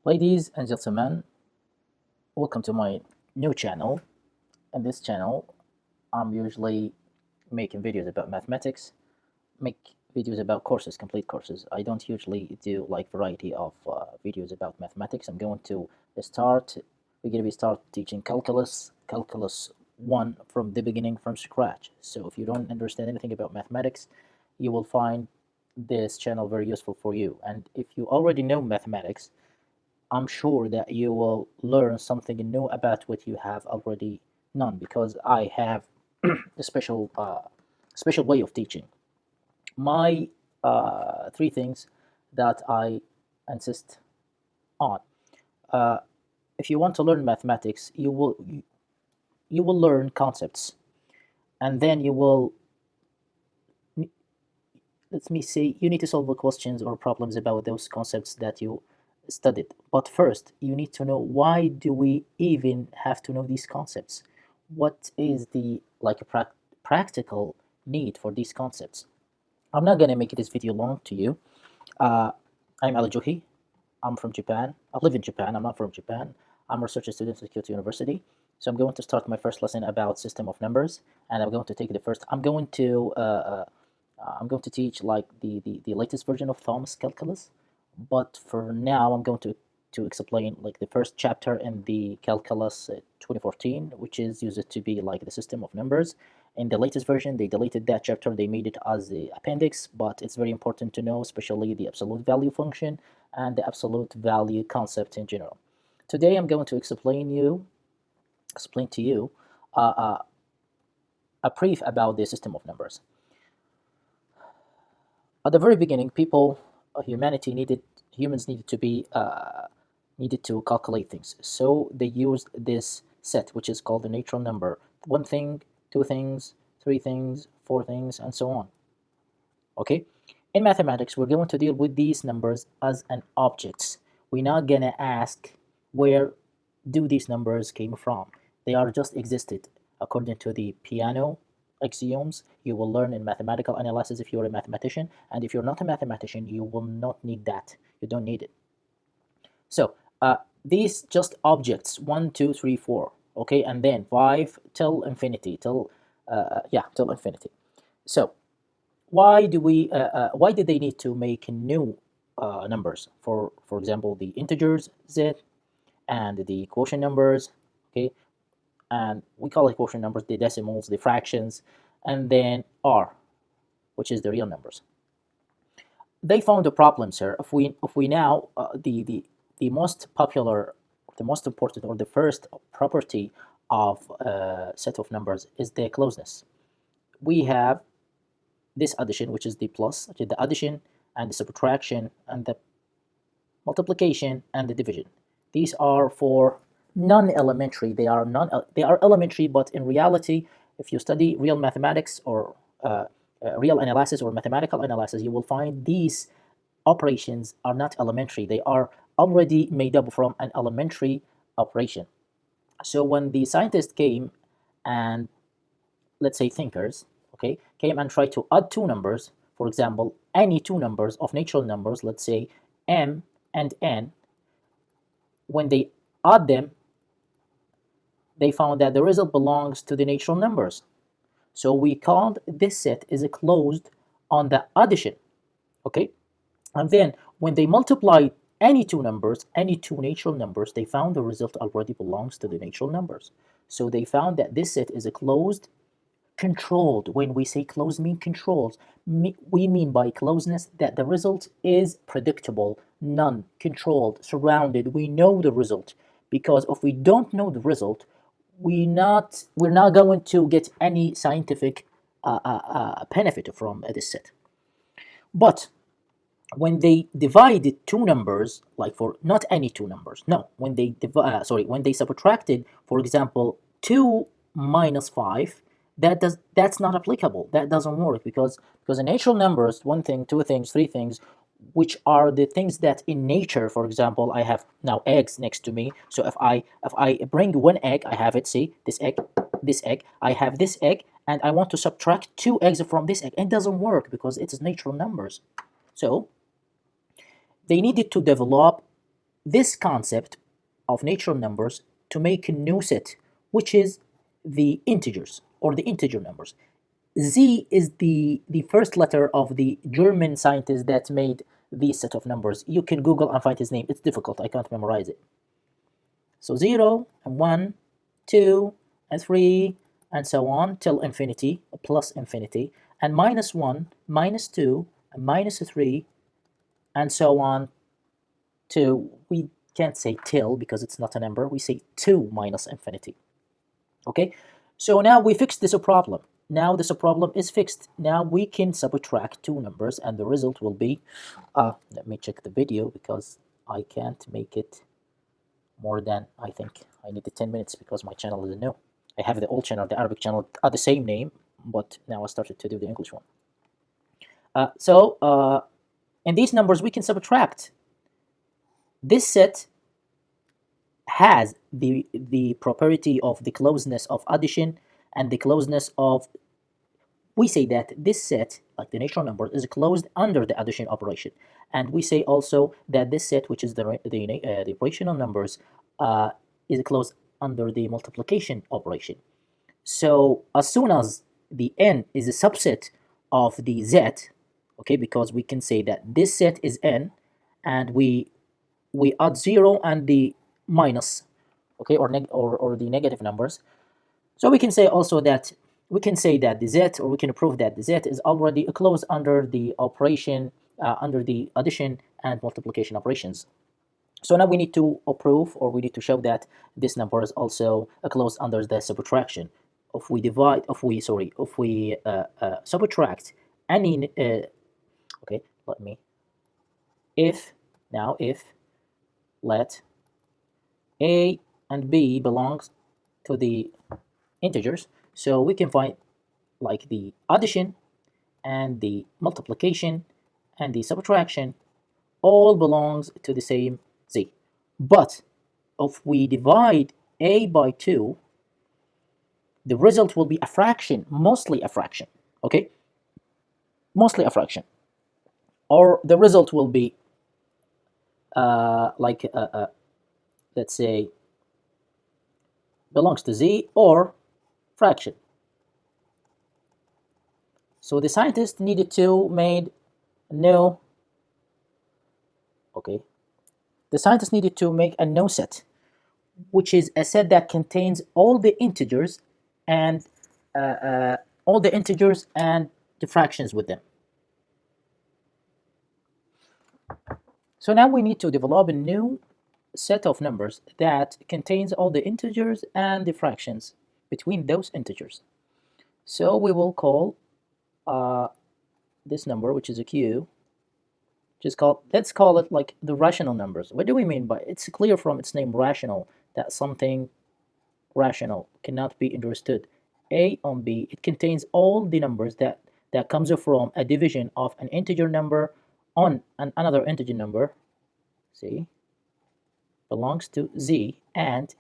Ladies and gentlemen, welcome to my new channel. In this channel, I'm usually making videos about mathematics, make videos about courses, complete courses. I don't usually do like variety of videos about mathematics. I'm going to start, we're going to be start teaching calculus 1 from the beginning, from scratch. So if you don't understand anything about mathematics, you will find this channel very useful for you. And if you already know mathematics, I'm sure that you will learn something new about what you have already known, because I have a special way of teaching. My three things that I insist on. Uh, if you want to learn mathematics, you will learn concepts, and then you will, let me say, you need to solve the questions or problems about those concepts that you studied. But first, you need to know, why do we even have to know these concepts? What is the like a practical need for these concepts? I'm not gonna make this video long to you. Uh, I'm Ali Juhi. I'm from Japan. I live in Japan. I'm not from Japan. I'm a research student at Kyoto University. So I'm going to start my first lesson about system of numbers, and I'm going to take the first. I'm going to teach like the latest version of Thomas calculus, but for now I'm going to explain like the first chapter in the calculus 2014, which is used to be like the system of numbers. In the latest version, they deleted that chapter. They made it as the appendix, but it's very important to know, especially the absolute value function and the absolute value concept in general. Today, I'm going to explain to you uh, uh, a brief about the system of numbers. At the very beginning, humans needed to be needed to calculate things. So they used this set, which is called the natural number. One thing, two things, three things, four things, and so on. Okay? In mathematics, we're going to deal with these numbers as an objects. We're not gonna ask where do these numbers came from. They are just existed according to the piano axioms you will learn in mathematical analysis if you're a mathematician. And if you're not a mathematician, you will not need that. You don't need it. So these just objects, 1, 2, 3, 4, okay, and then 5 till infinity, till infinity. So why did they need to make new numbers? For example, the integers z and the quotient numbers, okay, and we call it quotient numbers, the decimals, the fractions, and then r, which is the real numbers. They found a problem, sir. If we now the most popular, the most important, or the first property of a set of numbers is their closeness. We have this addition, which is the plus, which is the addition and the subtraction and the multiplication and the division. These are for non-elementary. They are elementary, but in reality, if you study real mathematics or real analysis or mathematical analysis, you will find these operations are not elementary. They are already made up from an elementary operation. So when the scientists came, and let's say thinkers, okay, came and tried to add two numbers, for example, any two numbers of natural numbers, let's say m and n, when they add them, they found that the result belongs to the natural numbers. So we called this set is closed on the addition, okay? And then when they multiplied any two numbers, any two natural numbers, they found the result already belongs to the natural numbers. So they found that this set is a closed, controlled. When we say closed mean controlled, we mean by closeness that the result is predictable, non-controlled, surrounded. We know the result, because if we don't know the result, we're not going to get any scientific benefit from this set. But when they divided two numbers, like for not any two numbers, no, when they when they subtracted, for example, 2 minus 5, that's not applicable. That doesn't work, because in natural numbers, one thing, two things, three things, which are the things that in nature, for example, I have now eggs next to me. So if I bring one egg, I have it, see, this egg, I have this egg, and I want to subtract two eggs from this egg. It doesn't work because it's natural numbers. So they needed to develop this concept of natural numbers to make a new set, which is the integers or the integer numbers. Z is the first letter of the German scientist that made this set of numbers. You can Google and find his name. It's difficult. I can't memorize it. So 0 and 1, 2 and 3 and so on till infinity, plus infinity, and minus 1, minus 2 and minus 3 and so on to, we can't say till because it's not a number, we say 2 minus infinity. Okay, so now we fixed this problem. Now this problem is fixed. Now we can subtract two numbers and the result will be, let me check the video because I can't make it more than, I think I needed 10 minutes because my channel is new. I have the old channel, the Arabic channel, the same name, but now I started to do the English one. In these numbers we can subtract. This set has the property of the closeness of addition and the closeness of, we say that this set, like the natural number, is closed under the addition operation, and we say also that this set, which is the irrational numbers, is closed under the multiplication operation. So as soon as the n is a subset of the z, okay, because we can say that this set is n, and we add 0 and the minus, okay, or the negative numbers. So we can say also that the z, or we can prove that the z is already closed under the operation, under the addition and multiplication operations. So now we need to prove, or we need to show that this number is also closed under the subtraction. If we subtract any, okay, if let a and b belongs to the integers, so we can find like the addition and the multiplication and the subtraction all belongs to the same z. But if we divide a by 2, the result will be a fraction, mostly a fraction, okay? Mostly a fraction. Or the result will be let's say belongs to z or fraction. So the scientist needed to make a new, okay, the scientist needed to make a new set, which is a set that contains all the integers and the fractions with them. So now we need to develop a new set of numbers that contains all the integers and the fractions between those integers. So we will call this number, which is a q, let's call it like the rational numbers. What do we mean by it? It's clear from its name, rational, that something rational cannot be understood. A on B, it contains all the numbers that comes from a division of an integer number on another integer number, see, belongs to z, and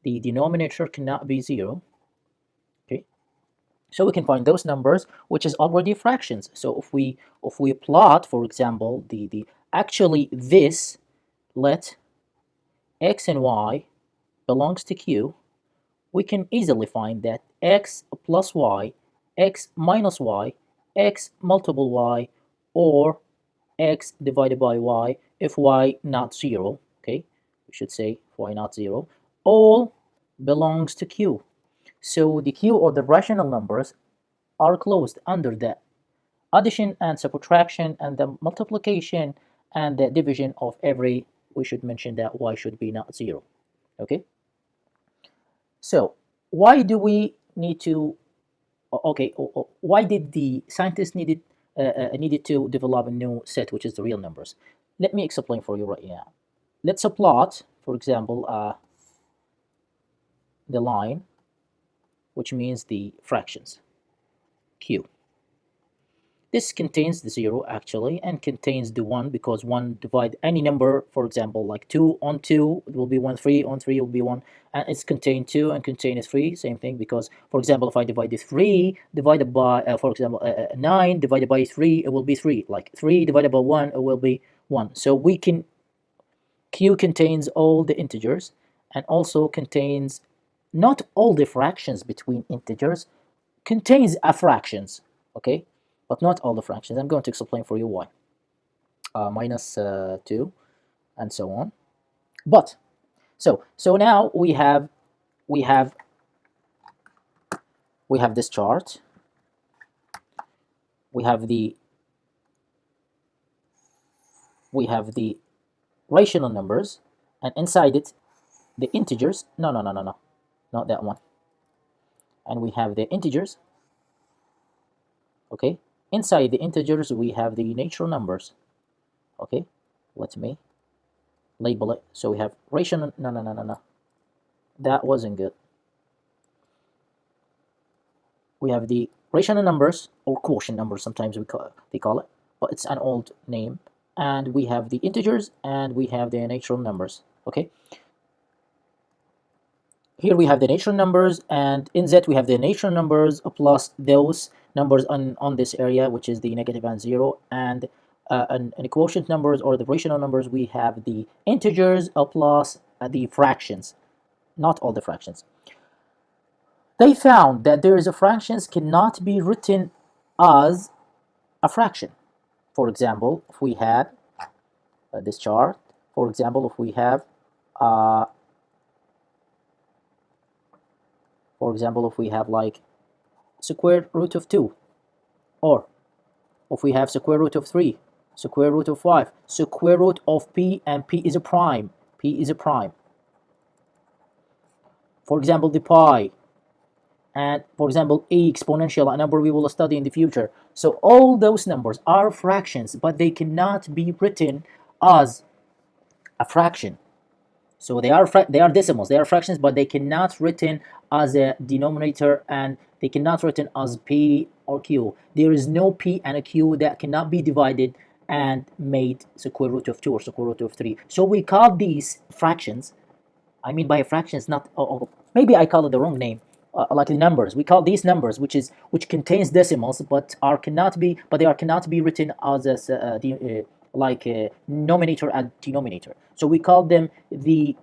the denominator cannot be 0. Okay, so we can find those numbers, which is already fractions. So if we plot, for example, actually this, let x and y belongs to q, we can easily find that x plus y, x minus y, x multiple y, or x divided by y if y not 0, okay, we should say y not 0, all belongs to q. So the q, or the rational numbers, are closed under the addition and subtraction and the multiplication and the division of every, we should mention that y should be not 0, okay. So why do we need to, okay, why did the scientists needed to develop a new set, which is the real numbers? Let me explain for you right now. Let's plot, for example, the line, which means the fractions, q. This contains the 0 actually, and contains the 1, because 1 divide any number, for example, like 2 on 2, it will be 1, 3 on 3 will be 1, and it's contained 2 and contained 3, same thing, because, for example, if I divide the 3 divided by, for example, 9 divided by 3, it will be 3, like 3 divided by 1, it will be 1. So we can Q contains all the integers and also contains not all the fractions between integers, contains a fractions, okay, but not all the fractions. I'm going to explain for you why. Minus 2 and so on. But so now we have this chart. We have the rational numbers, and inside it the integers. No, not that one. And we have the integers. Okay, inside the integers we have the natural numbers. Okay, let me label it. So we have rational. No, that wasn't good. We have the rational numbers, or quotient numbers sometimes they call it, but it's an old name. And we have the integers and we have the natural numbers. Okay, here we have the natural numbers, and in Z we have the natural numbers plus those numbers on this area, which is the negative and 0, and an quotient numbers, or the rational numbers, we have the integers plus the fractions, not all the fractions. They found that there is a fractions cannot be written as a fraction. For example, if we had this chart, for example, if we have like square root of 2, or if we have square root of 3, square root of 5, square root of p, and p is a prime. P is a prime. For example, the pi, and for example, a exponential, a number we will study in the future. So all those numbers are fractions, but they cannot be written as a fraction. So they are decimals, they are fractions, but they cannot written as a denominator, and they cannot written as p or q. There is no p and a q that cannot be divided and made square root of 2 or square root of 3. So we call these fractions. I mean by fractions, not maybe I call it the wrong name. Like the numbers, we call these numbers, which contains decimals, but they cannot be written as like numerator and denominator. So we call them the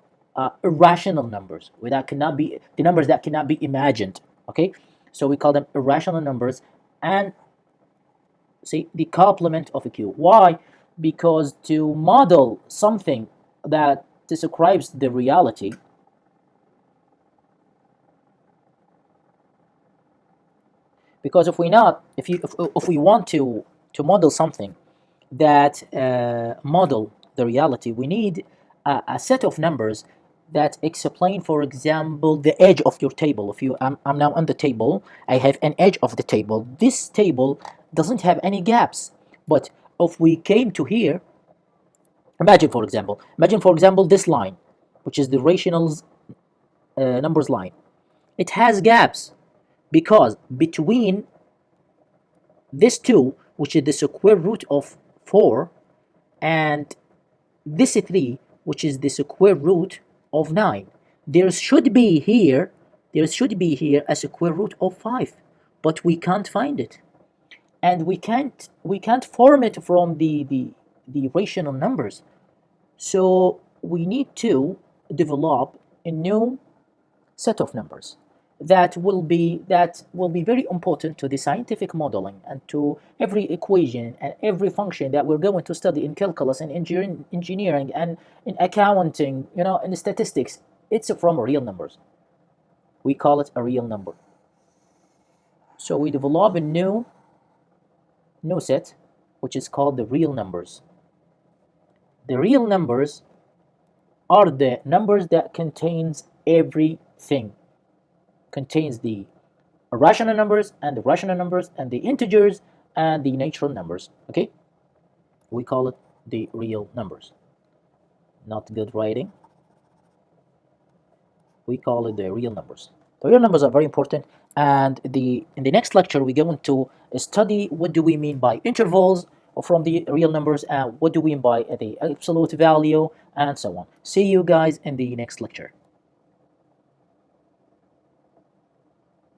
irrational numbers, that cannot be the numbers that cannot be imagined. Okay, so we call them irrational numbers, and see the complement of a Q. Why? Because to model something that describes the reality, because if we want to model something that model the reality, we need a set of numbers that explain, for example, the edge of your table. If I'm now on the table, I have an edge of the table. This table doesn't have any gaps, but if we came to here, imagine for example this line, which is the rational numbers line. It has gaps because between this 2, which is the square root of 4, and this 3, which is the square root of 9, there should be here a square root of 5, but we can't find it, and we can't form it from the rational numbers. So we need to develop a new set of numbers that will be very important to the scientific modeling and to every equation and every function that we're going to study in calculus and engineering and in accounting, in statistics. It's from real numbers. We call it a real number. So we develop a new set, which is called the real numbers. The real numbers are the numbers that contains everything. Contains the irrational numbers and the rational numbers and the integers and the natural numbers. Okay, we call it the real numbers. Not good writing. We call it the real numbers. The real numbers are very important, and in the next lecture we're going to study what do we mean by intervals from the real numbers, and what do we mean by the absolute value, and so on. See you guys in the next lecture.